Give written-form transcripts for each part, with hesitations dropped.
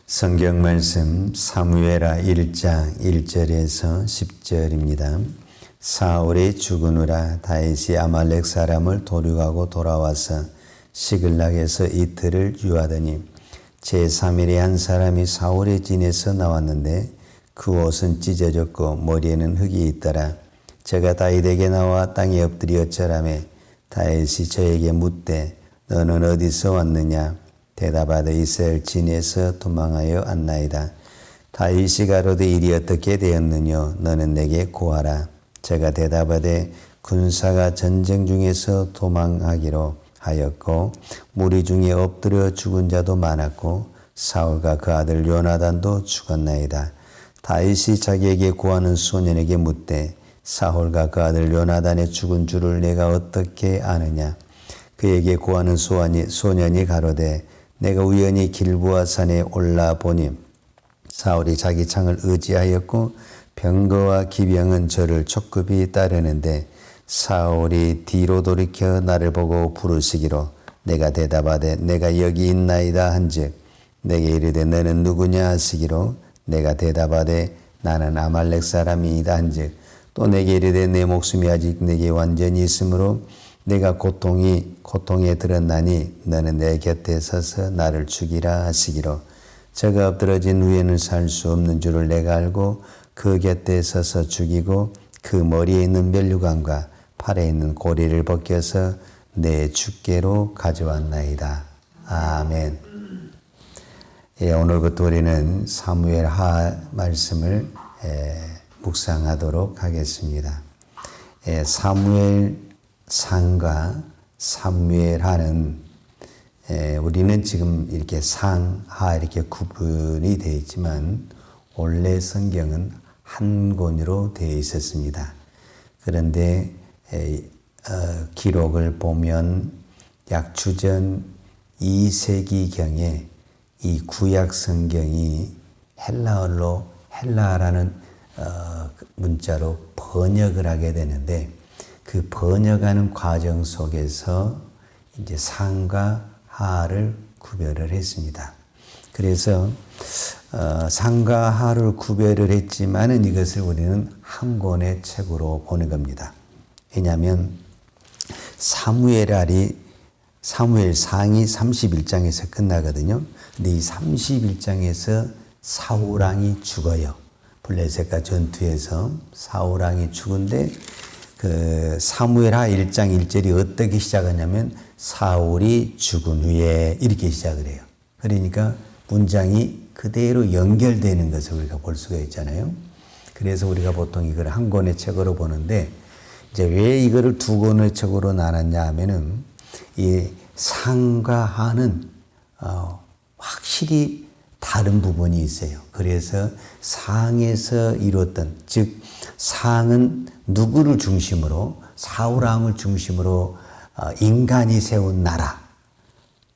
성경 말씀 사무엘하 1장 1절에서 10절입니다. 사울이 죽으느라 다윗이 아말렉 사람을 도륙하고 돌아와서 시글락에서 이틀을 유하더니 제3일에 한 사람이 사울의 진에서 나왔는데 그 옷은 찢어졌고 머리에는 흙이 있더라. 저가 다윗에게 나와 땅에 엎드려 절하매 다윗이 저에게 묻되 너는 어디서 왔느냐? 대답하되 이스라엘 진에서 도망하여 왔나이다. 다윗이 가로되 일이 어떻게 되었느냐? 너는 내게 고하라. 제가 대답하되 군사가 전쟁 중에서 도망하기로 하였고 무리 중에 엎드려 죽은 자도 많았고 사울과 그 아들 요나단도 죽었나이다. 다윗이 자기에게 고하는 소년에게 묻되 사울과 그 아들 요나단의 죽은 줄을 내가 어떻게 아느냐? 그에게 고하는 소년이 가로되 내가 우연히 길보아 산에 올라보니 사울이 자기 창을 의지하였고 병거와 기병은 저를 촉급히 따르는데 사울이 뒤로 돌이켜 나를 보고 부르시기로 내가 대답하되 내가 여기 있나이다 한즉 내게 이르되 너는 누구냐 하시기로 내가 대답하되 나는 아말렉 사람이이다 한즉 또 내게 이르되 내 목숨이 아직 내게 완전히 있으므로 내가 고통에 들었나니 너는 내 곁에 서서 나를 죽이라 하시기로 저가 엎드러진 후에는 살 수 없는 줄을 내가 알고 그 곁에 서서 죽이고 그 머리에 있는 멸류관과 팔에 있는 고리를 벗겨서 내 주께로 가져왔나이다. 아멘. 예, 오늘부터 우리는 사무엘하 말씀을 묵상하도록 하겠습니다. 사무엘 상과 사무엘하는 우리는 지금 이렇게 상하 이렇게 구분이 되어 있지만 원래 성경은 한 권으로 되어 있었습니다. 그런데 기록을 보면 약 주전 2세기경에 이 구약 성경이 헬라어라는 문자로 번역을 하게 되는데 그 번역하는 과정 속에서 이제 상과 하를 구별을 했습니다. 그래서 상과 하를 구별을 했지만은 이것을 우리는 한 권의 책으로 보는 겁니다. 왜냐하면 사무엘상이 31장에서 끝나거든요. 근데 이 31장에서 사울왕이 죽어요. 블레셋과 전투에서 사울왕이 죽은데 그 사무엘하 1장 1절이 어떻게 시작하냐면 사울이 죽은 후에 이렇게 시작을 해요. 그러니까 문장이 그대로 연결되는 것을 우리가 볼 수가 있잖아요. 그래서 우리가 보통 이걸 한 권의 책으로 보는데 이제 왜 이거를 두 권의 책으로 나눴냐 하면은 이 상과 하는 확실히 다른 부분이 있어요. 그래서 상에서 이루었던 즉 상은 누구를 중심으로 사울왕을 중심으로 인간이 세운 나라,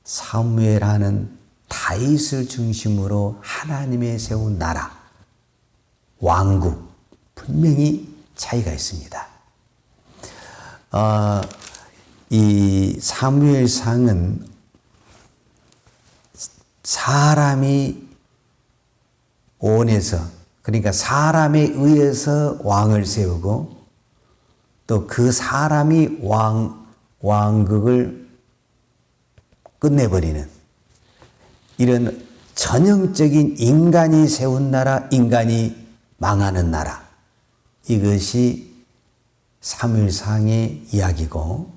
사무엘하는 다윗을 중심으로 하나님의 세운 나라, 왕국 분명히 차이가 있습니다. 이 사무엘상은 사람이 원해서 그러니까 사람에 의해서 왕을 세우고 또 그 사람이 왕국을 끝내버리는 이런 전형적인 인간이 세운 나라, 인간이 망하는 나라 이것이 사무엘상의 이야기고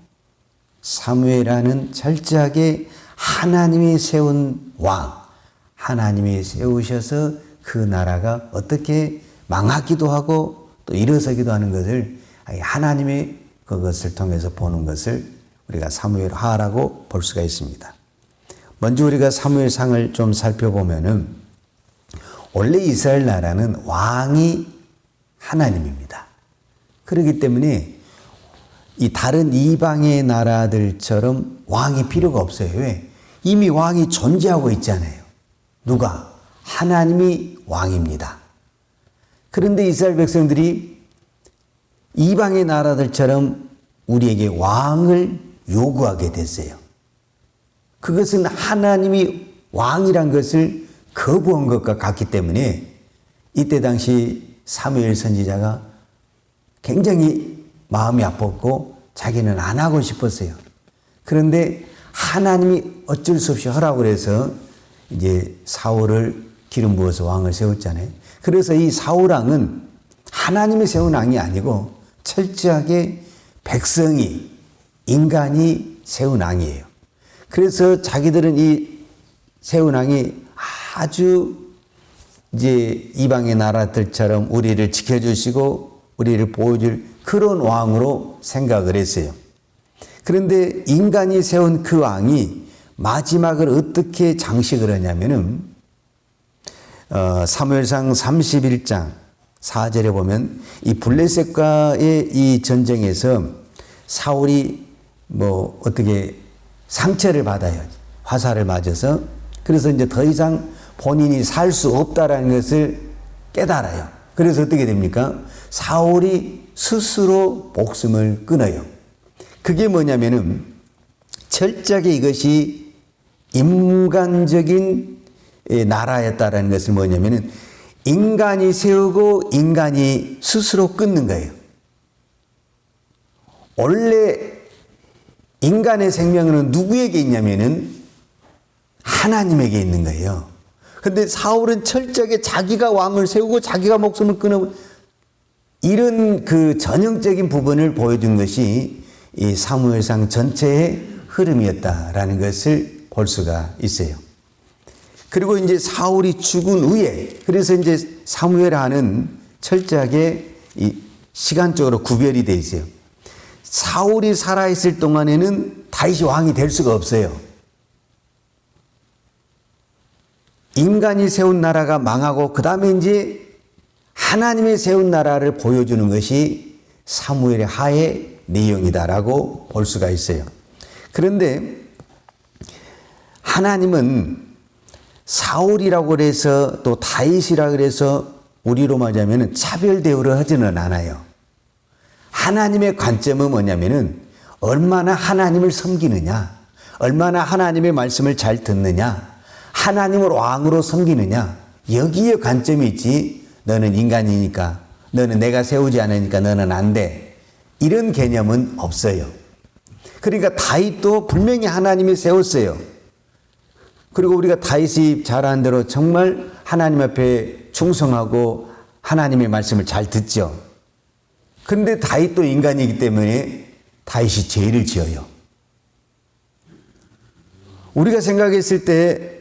사무엘하는 철저하게 하나님이 세운 왕, 하나님이 세우셔서 그 나라가 어떻게 망하기도 하고 또 일어서기도 하는 것을 하나님의 그것을 통해서 보는 것을 우리가 사무엘하라고 볼 수가 있습니다. 먼저 우리가 사무엘상을 좀 살펴보면은 원래 이스라엘 나라는 왕이 하나님입니다. 그렇기 때문에 이 다른 이방의 나라들처럼 왕이 필요가 없어요. 왜? 이미 왕이 존재하고 있잖아요. 누가? 하나님이 왕입니다. 그런데 이스라엘 백성들이 이방의 나라들처럼 우리에게 왕을 요구하게 됐어요. 그것은 하나님이 왕이란 것을 거부한 것과 같기 때문에 이때 당시 사무엘 선지자가 굉장히 마음이 아팠고 자기는 안 하고 싶었어요. 그런데 하나님이 어쩔 수 없이 허락을 해서 이제 사울을 기름 부어서 왕을 세웠잖아요. 그래서 이 사울 왕은 하나님이 세운 왕이 아니고 철저하게 백성이, 인간이 세운 왕이에요. 그래서 자기들은 이 세운 왕이 아주 이제 이방의 나라들처럼 우리를 지켜주시고 우리를 보여줄 그런 왕으로 생각을 했어요. 그런데 인간이 세운 그 왕이 마지막을 어떻게 장식을 하냐면은 사무엘상 31장 4절에 보면 이 블레셋과의 이 전쟁에서 사울이 뭐 어떻게 상처를 받아요. 화살을 맞아서. 그래서 이제 더 이상 본인이 살 수 없다라는 것을 깨달아요. 그래서 어떻게 됩니까? 사울이 스스로 목숨을 끊어요. 그게 뭐냐면은 철저하게 이것이 인간적인 나라였다라는 것을 뭐냐면은 인간이 세우고 인간이 스스로 끊는 거예요. 원래 인간의 생명은 누구에게 있냐면은 하나님에게 있는 거예요. 근데 사울은 철저하게 자기가 왕을 세우고 자기가 목숨을 끊어 이런 그 전형적인 부분을 보여준 것이 이 사무엘상 전체의 흐름이었다라는 것을 볼 수가 있어요. 그리고 이제 사울이 죽은 후에 그래서 이제 사무엘하는 철저하게 이 시간적으로 구별이 돼 있어요. 사울이 살아있을 동안에는 다윗이 왕이 될 수가 없어요. 인간이 세운 나라가 망하고 그 다음에 이제 하나님이 세운 나라를 보여주는 것이 사무엘의 하의 내용이다라고 볼 수가 있어요. 그런데 하나님은 사울이라고 해서 또 다윗이라고 해서 우리로 말하자면 차별 대우를 하지는 않아요. 하나님의 관점은 뭐냐면은 얼마나 하나님을 섬기느냐, 얼마나 하나님의 말씀을 잘 듣느냐, 하나님을 왕으로 섬기느냐, 여기에 관점이 있지 너는 인간이니까, 너는 내가 세우지 않으니까 너는 안 돼. 이런 개념은 없어요. 그러니까 다윗도 분명히 하나님이 세웠어요. 그리고 우리가 다윗이 잘한 대로 정말 하나님 앞에 충성하고 하나님의 말씀을 잘 듣죠. 그런데 다윗도 인간이기 때문에 다윗이 죄를 지어요. 우리가 생각했을 때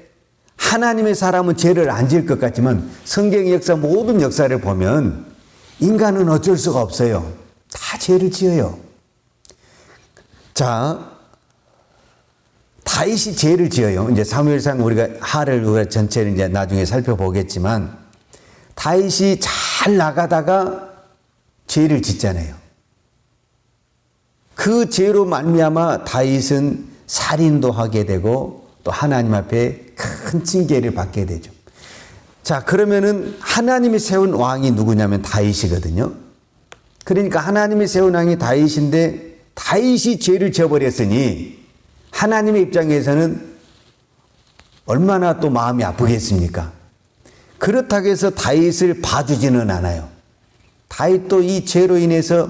하나님의 사람은 죄를 안 지을 것 같지만 성경의 역사 모든 역사를 보면 인간은 어쩔 수가 없어요. 다 죄를 지어요. 자, 다윗이 죄를 지어요. 이제 사무엘상 우리가 하를 우리가 전체를 이제 나중에 살펴보겠지만 다윗이 잘 나가다가 죄를 짓잖아요. 그 죄로 말미암아 다윗은 살인도 하게 되고 또 하나님 앞에 큰 징계를 받게 되죠. 자, 그러면은 하나님이 세운 왕이 누구냐면 다윗이거든요. 그러니까 하나님이 세운 왕이 다윗인데 다윗이 죄를 지어버렸으니 하나님의 입장에서는 얼마나 또 마음이 아프겠습니까? 그렇다고 해서 다윗을 봐주지는 않아요. 다윗도 이 죄로 인해서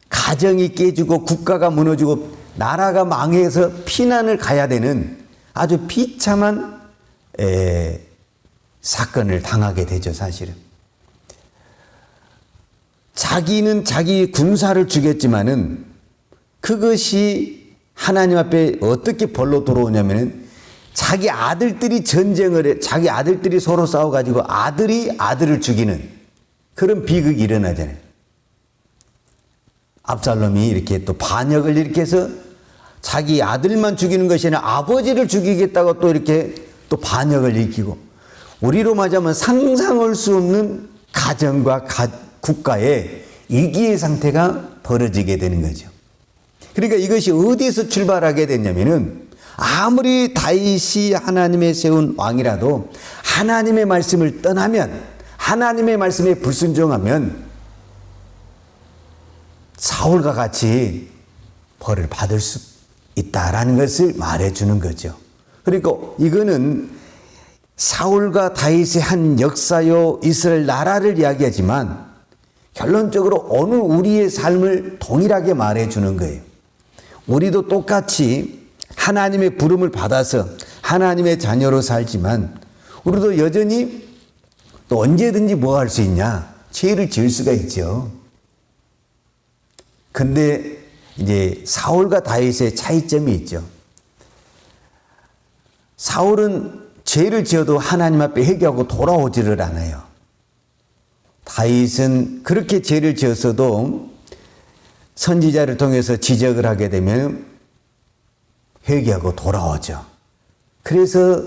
가정이 깨지고 국가가 무너지고 나라가 망해서 피난을 가야 되는 아주 비참한 사건을 당하게 되죠, 사실은. 자기는 자기 군사를 죽였지만은 그것이 하나님 앞에 어떻게 벌로 들어오냐면은 자기 아들들이 전쟁을 해, 자기 아들들이 서로 싸워가지고 아들이 아들을 죽이는 그런 비극이 일어나잖아요. 압살롬이 이렇게 또 반역을 일으켜서 자기 아들만 죽이는 것이 아니라 아버지를 죽이겠다고 또 이렇게 또 반역을 일으키고 우리로 말하자면 상상할 수 없는 가정과 국가의 위기의 상태가 벌어지게 되는 거죠. 그러니까 이것이 어디에서 출발하게 됐냐면은 아무리 다윗이 하나님의 세운 왕이라도 하나님의 말씀을 떠나면 하나님의 말씀에 불순종하면 사울과 같이 벌을 받을 수 있다라는 것을 말해주는 거죠. 그러니까 이거는 사울과 다윗의 한 역사요 이스라엘 나라를 이야기하지만 결론적으로 오늘 우리의 삶을 동일하게 말해주는 거예요. 우리도 똑같이 하나님의 부름을 받아서 하나님의 자녀로 살지만 우리도 여전히 또 언제든지 뭐 할 수 있냐? 죄를 지을 수가 있죠. 근데 이제 사울과 다윗의 차이점이 있죠. 사울은 죄를 지어도 하나님 앞에 회개하고 돌아오지를 않아요. 다윗은 그렇게 죄를 지었어도 선지자를 통해서 지적을 하게 되면 회개하고 돌아오죠. 그래서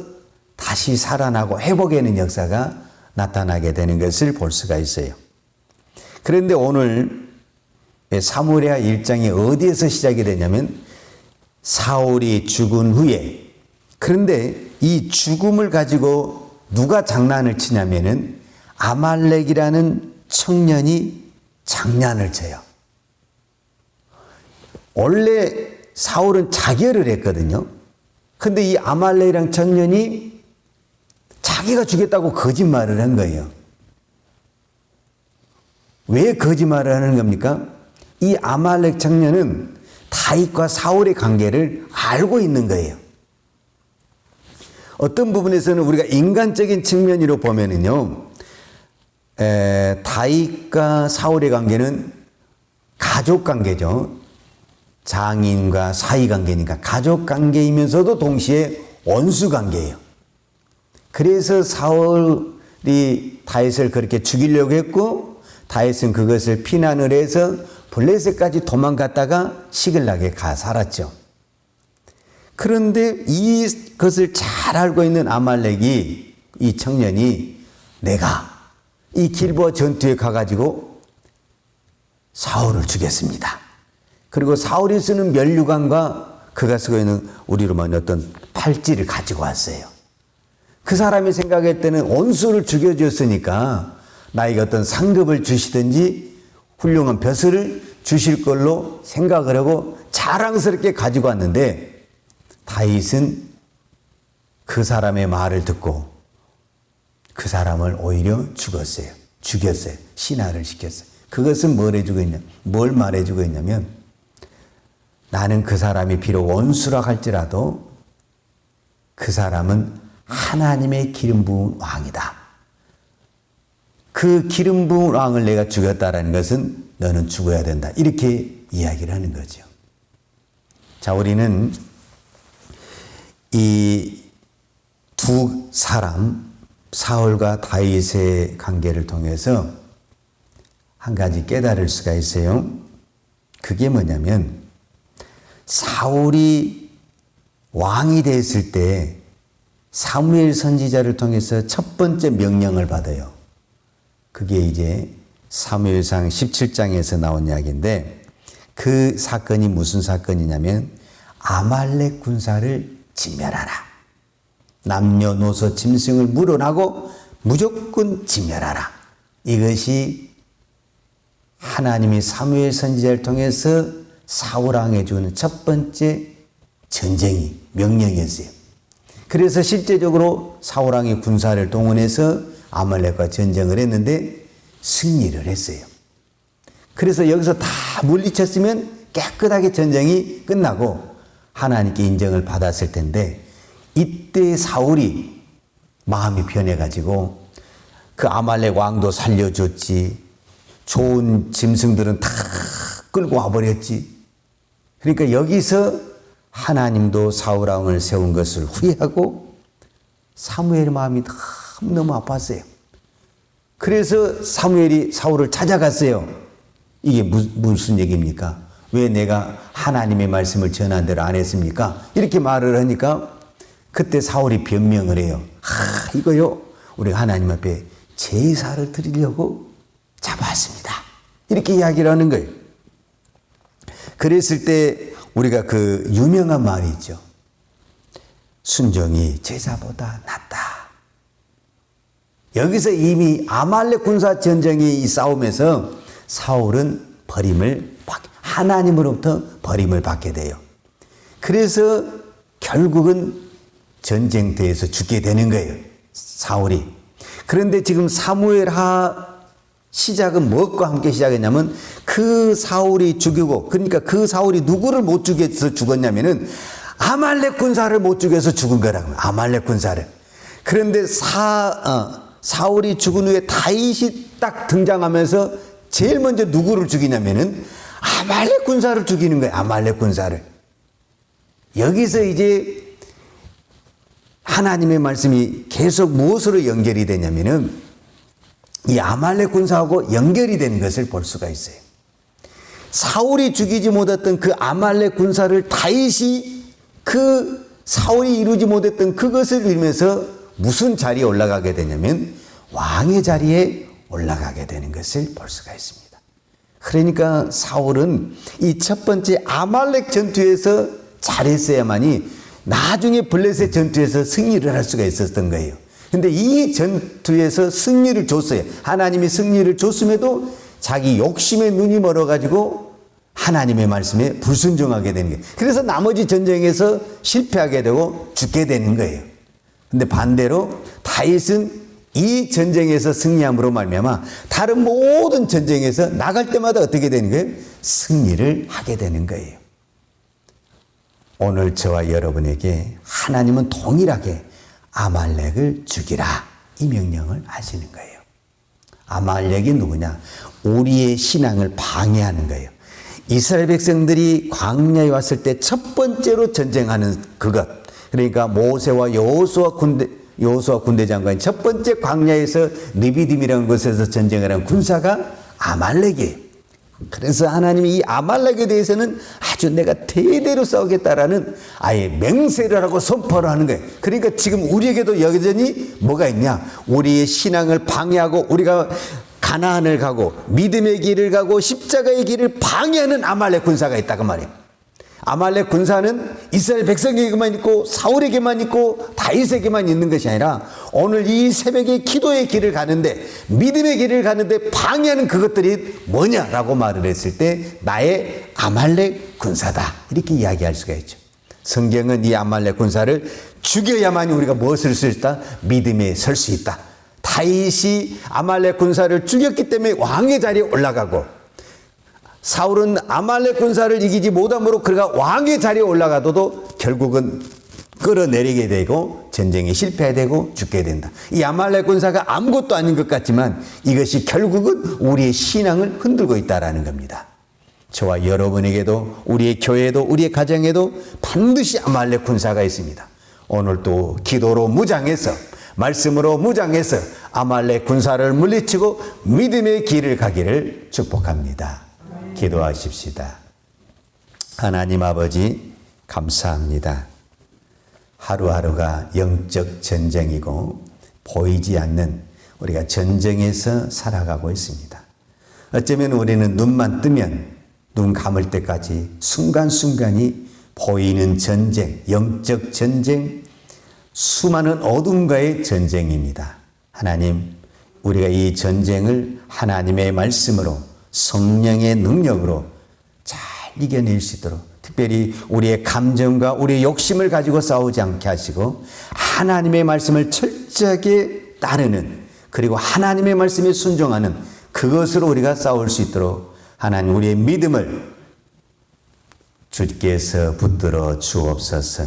다시 살아나고 회복하는 역사가 나타나게 되는 것을 볼 수가 있어요. 그런데 오늘 사무엘하 1장이 어디에서 시작이 되냐면 사울이 죽은 후에, 그런데 이 죽음을 가지고 누가 장난을 치냐면은 아말렉이라는 청년이 장난을 쳐요. 원래 사울은 자결을 했거든요. 근데 이 아말렉이라는 청년이 자기가 죽였다고 거짓말을 한 거예요. 왜 거짓말을 하는 겁니까? 이 아말렉 청년은 다윗과 사울의 관계를 알고 있는 거예요. 어떤 부분에서는 우리가 인간적인 측면으로 보면은요, 다윗과 사울의 관계는 가족 관계죠. 장인과 사위 관계니까 가족 관계이면서도 동시에 원수 관계예요. 그래서 사울이 다윗을 그렇게 죽이려고 했고 다윗은 그것을 피난을 해서 블레셋까지 도망갔다가 시글락에 가 살았죠. 그런데 이것을 잘 알고 있는 아말렉이, 이 청년이 내가 이 길보아 전투에 가가지고 사울을 죽였습니다. 그리고 사울이 쓰는 면류관과 그가 쓰고 있는 우리로 말하는 어떤 팔찌를 가지고 왔어요. 그 사람이 생각할 때는 원수를 죽여줬으니까 나에게 어떤 상급을 주시든지 훌륭한 벼슬을 주실 걸로 생각을 하고 자랑스럽게 가지고 왔는데 다윗은 그 사람의 말을 듣고 그 사람을 오히려 죽였어요. 신화를 시켰어요. 그것은 뭘 말해주고 있냐면 나는 그 사람이 비록 원수라 할지라도 그 사람은 하나님의 기름 부은 왕이다. 그 기름 부은 왕을 내가 죽였다라는 것은 너는 죽어야 된다. 이렇게 이야기를 하는 거죠. 자, 우리는 이 두 사람, 사울과 다윗의 관계를 통해서 한 가지 깨달을 수가 있어요. 그게 뭐냐면 사울이 왕이 됐을 때 사무엘 선지자를 통해서 첫 번째 명령을 받아요. 그게 이제 사무엘상 17장에서 나온 이야기인데 그 사건이 무슨 사건이냐면 아말렉 군사를 진멸하라. 남녀노소 짐승을 물어나고 무조건 진멸하라. 이것이 하나님이 사무엘 선지자를 통해서 사울왕에 주는 첫 번째 전쟁이 명령이었어요. 그래서 실제적으로 사울왕이 군사를 동원해서 아말렉과 전쟁을 했는데 승리를 했어요. 그래서 여기서 다 물리쳤으면 깨끗하게 전쟁이 끝나고 하나님께 인정을 받았을 텐데 이때 사울이 마음이 변해가지고 그 아말렉 왕도 살려줬지, 좋은 짐승들은 다 끌고 와버렸지. 그러니까 여기서 하나님도 사울왕을 세운 것을 후회하고 사무엘의 마음이 너무 아팠어요. 그래서 사무엘이 사울을 찾아갔어요. 이게 무슨 얘기입니까? 왜 내가 하나님의 말씀을 전한 대로 안 했습니까? 이렇게 말을 하니까 그때 사울이 변명을 해요. 이거요, 우리가 하나님 앞에 제사를 드리려고 잡았습니다. 이렇게 이야기를 하는 거예요. 그랬을 때 우리가 그 유명한 말이 있죠. 순종이 제사보다 낫다. 여기서 이미 아말렉 군사 전쟁이 이 싸움에서 사울은 하나님으로부터 버림을 받게 돼요. 그래서 결국은 전쟁터에서 죽게 되는 거예요. 사울이. 그런데 지금 사무엘하 시작은 무엇과 함께 시작했냐면 그 사울이 죽이고, 그러니까 그 사울이 누구를 못 죽여서 죽었냐면은 아말렉 군사를 못 죽여서 죽은 거라고. 아말렉 군사를. 그런데 사울이 죽은 후에 다윗이 딱 등장하면서 제일 먼저 누구를 죽이냐면은 아말렉 군사를 죽이는 거예요. 아말렉 군사를. 여기서 이제 하나님의 말씀이 계속 무엇으로 연결이 되냐면은 이 아말렉 군사하고 연결이 되는 것을 볼 수가 있어요. 사울이 죽이지 못했던 그 아말렉 군사를 다윗이 그 사울이 이루지 못했던 그것을 이루면서 무슨 자리에 올라가게 되냐면 왕의 자리에 올라가게 되는 것을 볼 수가 있습니다. 그러니까 사울은 이 첫 번째 아말렉 전투에서 잘했어야만이 나중에 블레셋 전투에서 승리를 할 수가 있었던 거예요. 근데 이 전투에서 승리를 줬어요. 하나님이 승리를 줬음에도 자기 욕심에 눈이 멀어가지고 하나님의 말씀에 불순종하게 되는 거예요. 그래서 나머지 전쟁에서 실패하게 되고 죽게 되는 거예요. 근데 반대로 다윗은 이 전쟁에서 승리함으로 말미암아 다른 모든 전쟁에서 나갈 때마다 어떻게 되는 거예요? 승리를 하게 되는 거예요. 오늘 저와 여러분에게 하나님은 동일하게 아말렉을 죽이라 이 명령을 하시는 거예요. 아말렉이 누구냐? 우리의 신앙을 방해하는 거예요. 이스라엘 백성들이 광야에 왔을 때 첫 번째로 전쟁하는 그것, 그러니까 모세와 여호수아 군대 장관이 첫 번째 광야에서 느비딤이라는 곳에서 전쟁을 한 군사가 아말렉이에요. 그래서 하나님이 이 아말렉에 대해서는 아주 내가 대대로 싸우겠다라는 아예 맹세를 하고 선포를 하는 거예요. 그러니까 지금 우리에게도 여전히 뭐가 있냐? 우리의 신앙을 방해하고 우리가 가나안을 가고 믿음의 길을 가고 십자가의 길을 방해하는 아말렉 군사가 있다고 말이에요. 아말렉 군사는 이스라엘 백성에게만 있고 사울에게만 있고 다윗에게만 있는 것이 아니라 오늘 이 새벽에 기도의 길을 가는데 믿음의 길을 가는데 방해하는 그것들이 뭐냐라고 말을 했을 때 나의 아말렉 군사다 이렇게 이야기할 수가 있죠. 성경은 이 아말렉 군사를 죽여야만 우리가 무엇을 수 있다? 믿음에 설 수 있다. 다윗이 아말렉 군사를 죽였기 때문에 왕의 자리에 올라가고 사울은 아말렉 군사를 이기지 못함으로 그가 왕의 자리에 올라가도 결국은 끌어내리게 되고 전쟁에 실패하게 되고 죽게 된다. 이 아말렉 군사가 아무것도 아닌 것 같지만 이것이 결국은 우리의 신앙을 흔들고 있다는 겁니다. 저와 여러분에게도 우리의 교회에도 우리의 가정에도 반드시 아말렉 군사가 있습니다. 오늘 또 기도로 무장해서 말씀으로 무장해서 아말렉 군사를 물리치고 믿음의 길을 가기를 축복합니다. 기도하십시다. 하나님 아버지 감사합니다. 하루하루가 영적 전쟁이고 보이지 않는 우리가 전쟁에서 살아가고 있습니다. 어쩌면 우리는 눈만 뜨면 눈 감을 때까지 순간순간이 보이는 전쟁, 영적 전쟁, 수많은 어둠과의 전쟁입니다. 하나님, 우리가 이 전쟁을 하나님의 말씀으로 성령의 능력으로 잘 이겨낼 수 있도록 특별히 우리의 감정과 우리의 욕심을 가지고 싸우지 않게 하시고 하나님의 말씀을 철저하게 따르는 그리고 하나님의 말씀에 순종하는 그것으로 우리가 싸울 수 있도록 하나님 우리의 믿음을 주께서 붙들어 주옵소서.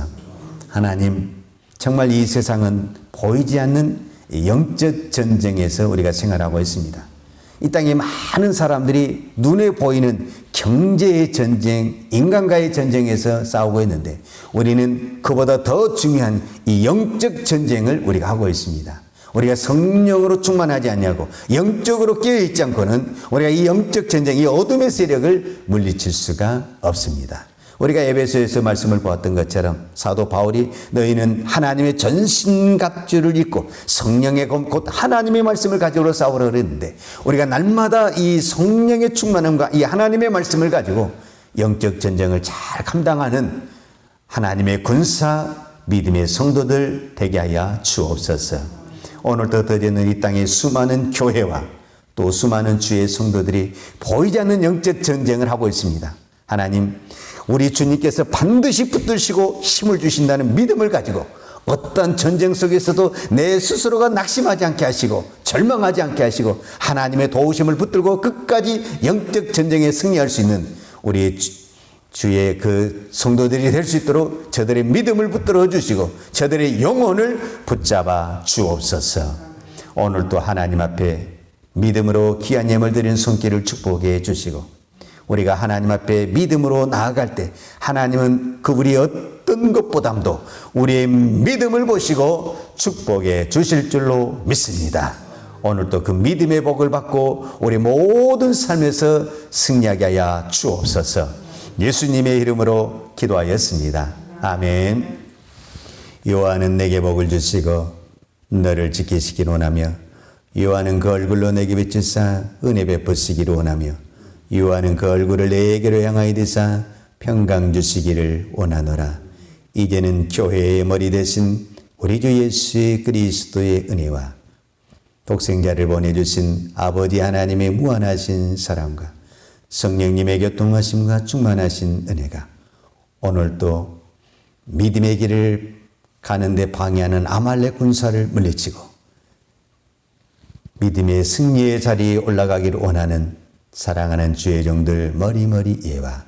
하나님 정말 이 세상은 보이지 않는 영적 전쟁에서 우리가 생활하고 있습니다. 이 땅에 많은 사람들이 눈에 보이는 경제의 전쟁, 인간과의 전쟁에서 싸우고 있는데 우리는 그보다 더 중요한 이 영적 전쟁을 우리가 하고 있습니다. 우리가 성령으로 충만하지 않냐고 영적으로 깨어있지 않고는 우리가 이 영적 전쟁, 이 어둠의 세력을 물리칠 수가 없습니다. 우리가 에베소에서 말씀을 보았던 것처럼 사도 바울이 너희는 하나님의 전신갑주를 입고 성령의 검 곧 하나님의 말씀을 가지고 싸우라 그랬는데 우리가 날마다 이 성령의 충만함과 이 하나님의 말씀을 가지고 영적 전쟁을 잘 감당하는 하나님의 군사 믿음의 성도들 되게 하여 주옵소서. 오늘도 더디는 이 땅의 수많은 교회와 또 수많은 주의 성도들이 보이지 않는 영적 전쟁을 하고 있습니다. 하나님, 우리 주님께서 반드시 붙드시고 힘을 주신다는 믿음을 가지고 어떤 전쟁 속에서도 내 스스로가 낙심하지 않게 하시고 절망하지 않게 하시고 하나님의 도우심을 붙들고 끝까지 영적 전쟁에 승리할 수 있는 우리 주의 그 성도들이 될 수 있도록 저들의 믿음을 붙들어 주시고 저들의 영혼을 붙잡아 주옵소서. 오늘도 하나님 앞에 믿음으로 귀한 예물 드리는 손길을 축복해 주시고 우리가 하나님 앞에 믿음으로 나아갈 때 하나님은 그 우리 어떤 것보다도 우리의 믿음을 보시고 축복해 주실 줄로 믿습니다. 오늘도 그 믿음의 복을 받고 우리 모든 삶에서 승리하게 하여 주옵소서. 예수님의 이름으로 기도하였습니다. 아멘. 여호와는 내게 복을 주시고 너를 지키시기를 원하며 여호와는 그 얼굴로 내게 비추사 은혜 베푸시기를 원하며 여호와는 그 얼굴을 내게로 향하여 드사 평강 주시기를 원하노라. 이제는 교회의 머리 대신 우리 주 예수 그리스도의 은혜와 독생자를 보내주신 아버지 하나님의 무한하신 사랑과 성령님의 교통하심과 충만하신 은혜가 오늘도 믿음의 길을 가는데 방해하는 아말렉 군사를 물리치고 믿음의 승리의 자리에 올라가기를 원하는 사랑하는 주의 종들 머리머리 예와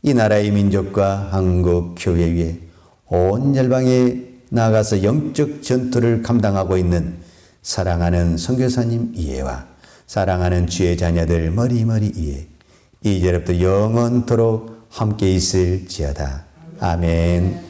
이 나라의 민족과 한국 교회 위에 온 열방에 나아가서 영적 전투를 감당하고 있는 사랑하는 선교사님 이해와 사랑하는 주의 자녀들 머리머리 이해 이제부터 영원토록 함께 있을지어다. 아멘.